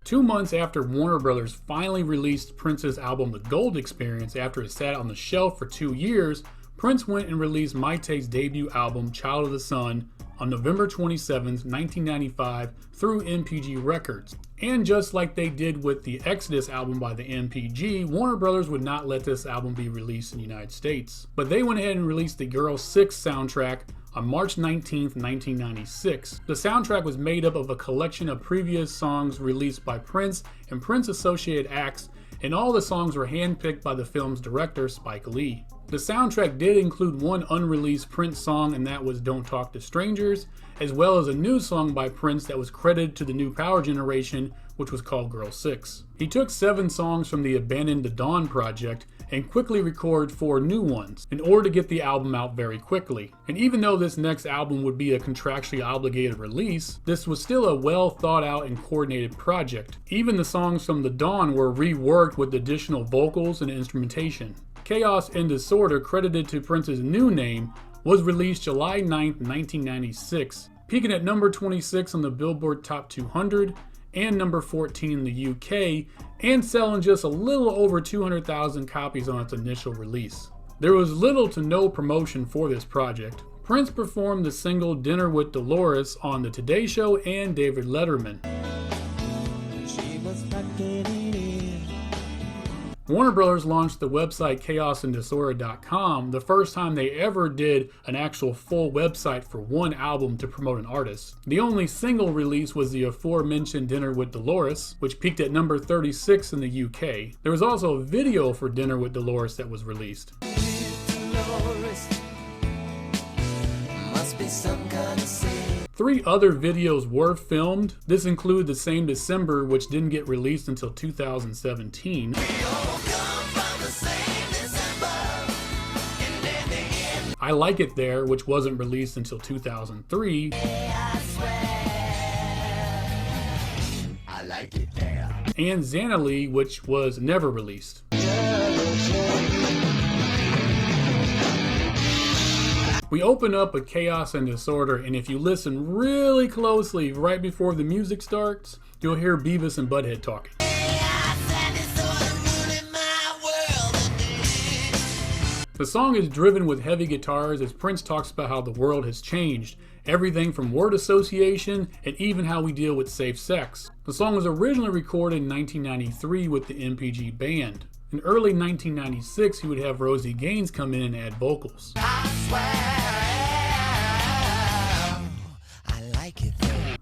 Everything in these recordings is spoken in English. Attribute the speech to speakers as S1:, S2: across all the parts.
S1: 2 months after Warner Brothers finally released Prince's album The Gold Experience after it sat on the shelf for 2 years, Prince went and released Mayte's debut album Child of the Sun on November 27, 1995 through MPG Records. And just like they did with the Exodus album by the MPG, Warner Brothers would not let this album be released in the United States. But they went ahead and released the Girl 6 soundtrack on March 19, 1996. The soundtrack was made up of a collection of previous songs released by Prince and Prince-associated acts, and all the songs were handpicked by the film's director, Spike Lee. The soundtrack did include one unreleased Prince song, and that was Don't Talk to Strangers, as well as a new song by Prince that was credited to the new Power generation, which was called Girl 6. He took 7 songs from the abandoned The Dawn project and quickly recorded 4 new ones in order to get the album out very quickly. And even though this next album would be a contractually obligated release, this was still a well thought out and coordinated project. Even the songs from The Dawn were reworked with additional vocals and instrumentation. Chaos and Disorder, credited to Prince's new name, was released July 9, 1996, peaking at number 26 on the Billboard Top 200 and number 14 in the UK, and selling just a little over 200,000 copies on its initial release. There was little to no promotion for this project. Prince performed the single Dinner with Dolores on The Today Show and David Letterman. Warner Brothers launched the website chaosanddisorder.com, the first time they ever did an actual full website for one album to promote an artist. The only single release was the aforementioned Dinner with Dolores, which peaked at number 36 in the UK. There was also a video for Dinner with Dolores that was released. Must be some kind of 3 other videos were filmed. This included The Same December, which didn't get released until 2017. I Like It There, which wasn't released until 2003. I like it there. And Xanali, which was never released. We open up with Chaos and Disorder, and if you listen really closely right before the music starts, you'll hear Beavis and Butthead talking. The song is driven with heavy guitars as Prince talks about how the world has changed, everything from word association and even how we deal with safe sex. The song was originally recorded in 1993 with the MPG band. In early 1996, he would have Rosie Gaines come in and add vocals. I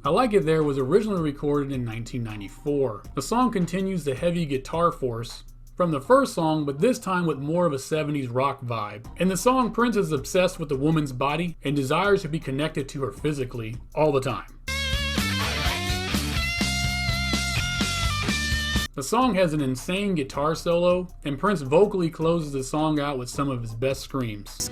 S1: Like It There was originally recorded in 1994. The song continues the heavy guitar force from the first song, but this time with more of a 70s rock vibe. In the song, Prince is obsessed with a woman's body and desires to be connected to her physically all the time. The song has an insane guitar solo, and Prince vocally closes the song out with some of his best screams.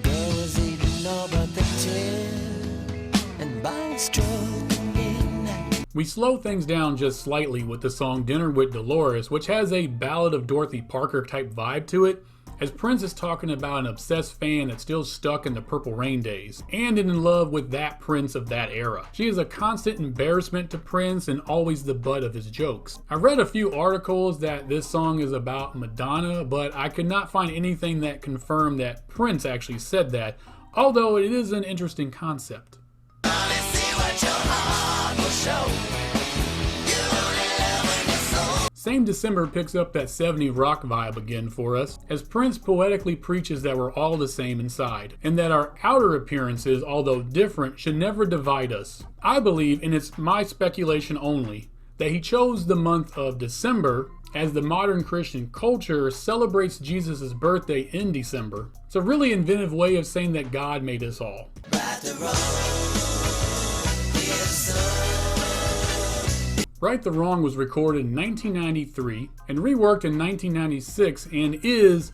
S1: We slow things down just slightly with the song Dinner with Dolores, which has a Ballad of Dorothy Parker type vibe to it, as Prince is talking about an obsessed fan that's still stuck in the Purple Rain days, and in love with that Prince of that era. She is a constant embarrassment to Prince and always the butt of his jokes. I read a few articles that this song is about Madonna, but I could not find anything that confirmed that Prince actually said that, although it is an interesting concept. Same December picks up that 70s rock vibe again for us, as Prince poetically preaches that we're all the same inside, and that our outer appearances, although different, should never divide us. I believe, and it's my speculation only, that he chose the month of December as the modern Christian culture celebrates Jesus' birthday in December. It's a really inventive way of saying that God made us all. Right the Wrong was recorded in 1993 and reworked in 1996 and is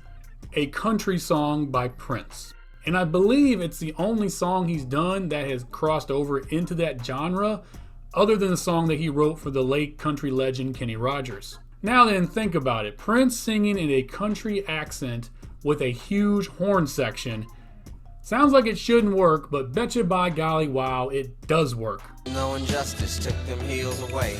S1: a country song by Prince. And I believe it's the only song he's done that has crossed over into that genre, other than the song that he wrote for the late country legend Kenny Rogers. Now then, think about it. Prince singing in a country accent with a huge horn section. Sounds like it shouldn't work, but betcha by golly wow, it does work.
S2: No injustice took them heels away.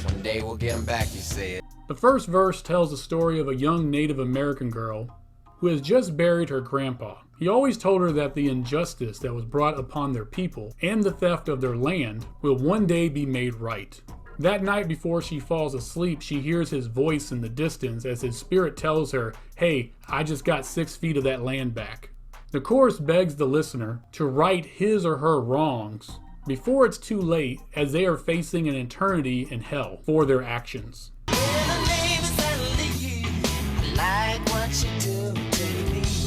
S2: When day we'll get him back, you said.
S1: The first verse tells the story of a young Native American girl who has just buried her grandpa. He always told her that the injustice that was brought upon their people and the theft of their land will one day be made right. That night before she falls asleep, she hears his voice in the distance as his spirit tells her, "Hey, I just got 6 feet of that land back." The chorus begs the listener to right his or her wrongs before it's too late, as they are facing an eternity in hell for their actions.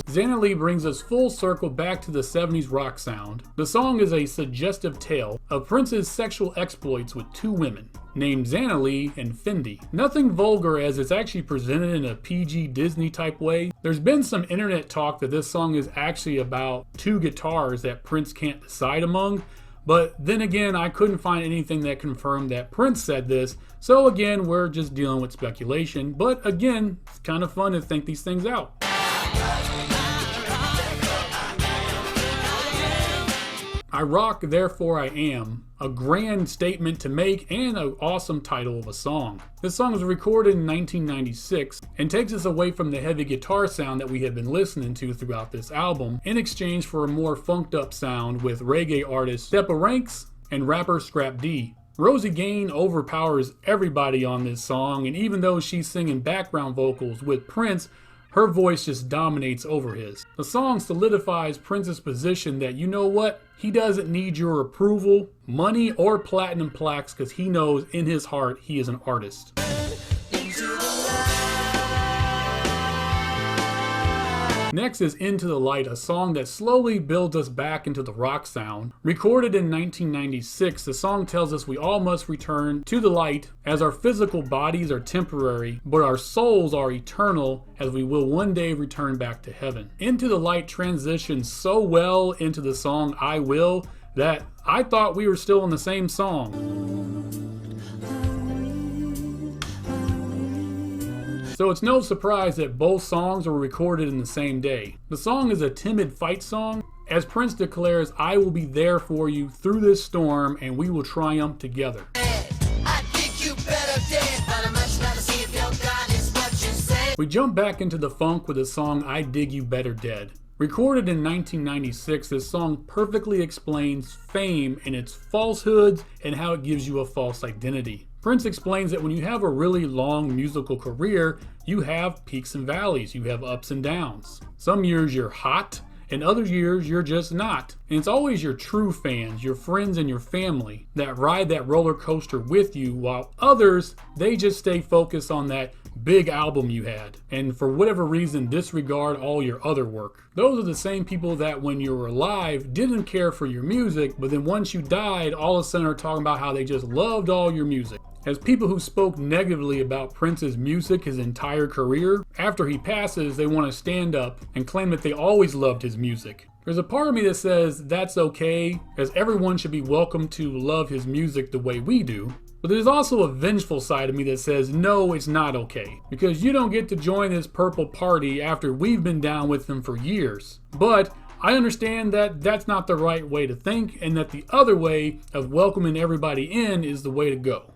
S1: Xana Lee brings us full circle back to the 70s rock sound. The song is a suggestive tale of Prince's sexual exploits with 2 women, named Xana Lee and Fendi. Nothing vulgar, as it's actually presented in a PG Disney type way. There's been some internet talk that this song is actually about 2 guitars that Prince can't decide among, but then again, I couldn't find anything that confirmed that Prince said this, so again, we're just dealing with speculation. But again, it's kind of fun to think these things out. I Rock, Therefore I Am, a grand statement to make and an awesome title of a song. This song was recorded in 1996 and takes us away from the heavy guitar sound that we have been listening to throughout this album in exchange for a more funked up sound with reggae artist Steppa Ranks and rapper Scrap D. Rosie Gain overpowers everybody on this song, and even though she's singing background vocals with Prince, her voice just dominates over his. The song solidifies Prince's position that, you know what, he doesn't need your approval, money, or platinum plaques, because he knows in his heart he is an artist. Next is Into the Light, a song that slowly builds us back into the rock sound. Recorded in 1996, the song tells us we all must return to the light, as our physical bodies are temporary, but our souls are eternal, as we will one day return back to heaven. Into the Light transitions so well into the song I Will that I thought we were still in the same song. So it's no surprise that both songs were recorded in the same day. The song is a timid fight song, as Prince declares, "I will be there for you through this storm and we will triumph together." We jump back into the funk with the song I Dig You Better Dead. Recorded in 1996, this song perfectly explains fame and its falsehoods and how it gives you a false identity. Prince explains that when you have a really long musical career, you have peaks and valleys, you have ups and downs. Some years you're hot, and other years you're just not. And it's always your true fans, your friends and your family, that ride that roller coaster with you, while others, they just stay focused on that big album you had, and for whatever reason disregard all your other work. Those are the same people that when you were alive didn't care for your music, but then once you died, all of a sudden are talking about how they just loved all your music. As people who spoke negatively about Prince's music his entire career, after he passes, they want to stand up and claim that they always loved his music. There's a part of me that says that's okay, as everyone should be welcome to love his music the way we do. But there's also a vengeful side of me that says, no, it's not okay, because you don't get to join this purple party after we've been down with them for years. But I understand that that's not the right way to think, and that the other way of welcoming everybody in is the way to go.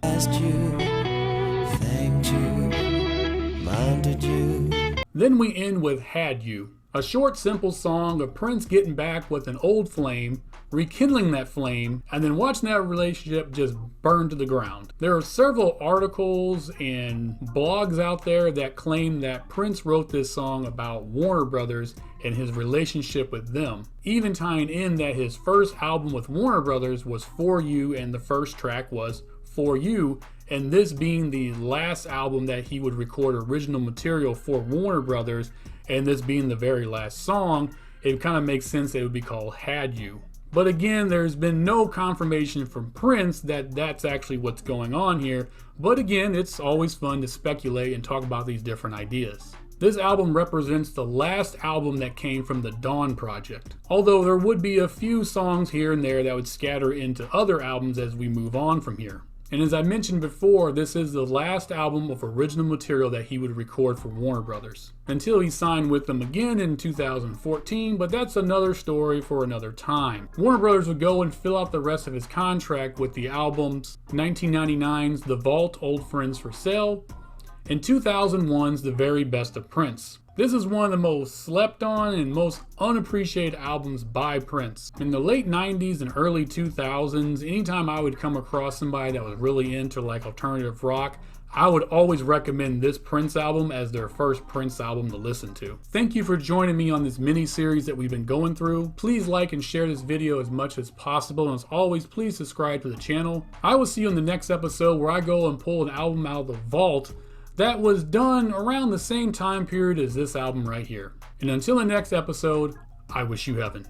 S1: Then we end with Had You, a short, simple song of Prince getting back with an old flame, rekindling that flame, and then watching that relationship just burn to the ground. There are several articles and blogs out there that claim that Prince wrote this song about Warner Brothers and his relationship with them, even tying in that his first album with Warner Brothers was For You, and the first track was For You, and this being the last album that he would record original material for Warner Brothers, and this being the very last song, it kind of makes sense that it would be called Had You. But again, there's been no confirmation from Prince that that's actually what's going on here. But again, it's always fun to speculate and talk about these different ideas. This album represents the last album that came from the Dawn Project, although there would be a few songs here and there that would scatter into other albums as we move on from here. And as I mentioned before, this is the last album of original material that he would record for Warner Brothers, until he signed with them again in 2014, but that's another story for another time. Warner Brothers would go and fill out the rest of his contract with the albums 1999's The Vault, Old Friends for Sale, and 2001's The Very Best of Prince. This is one of the most slept on and most unappreciated albums by Prince. In the late 90s and early 2000s, anytime I would come across somebody that was really into like alternative rock, I would always recommend this Prince album as their first Prince album to listen to. Thank you for joining me on this mini series that we've been going through. Please like and share this video as much as possible, and as always, please subscribe to the channel. I will see you in the next episode where I go and pull an album out of the vault that was done around the same time period as this album right here. And until the next episode, I wish you heaven.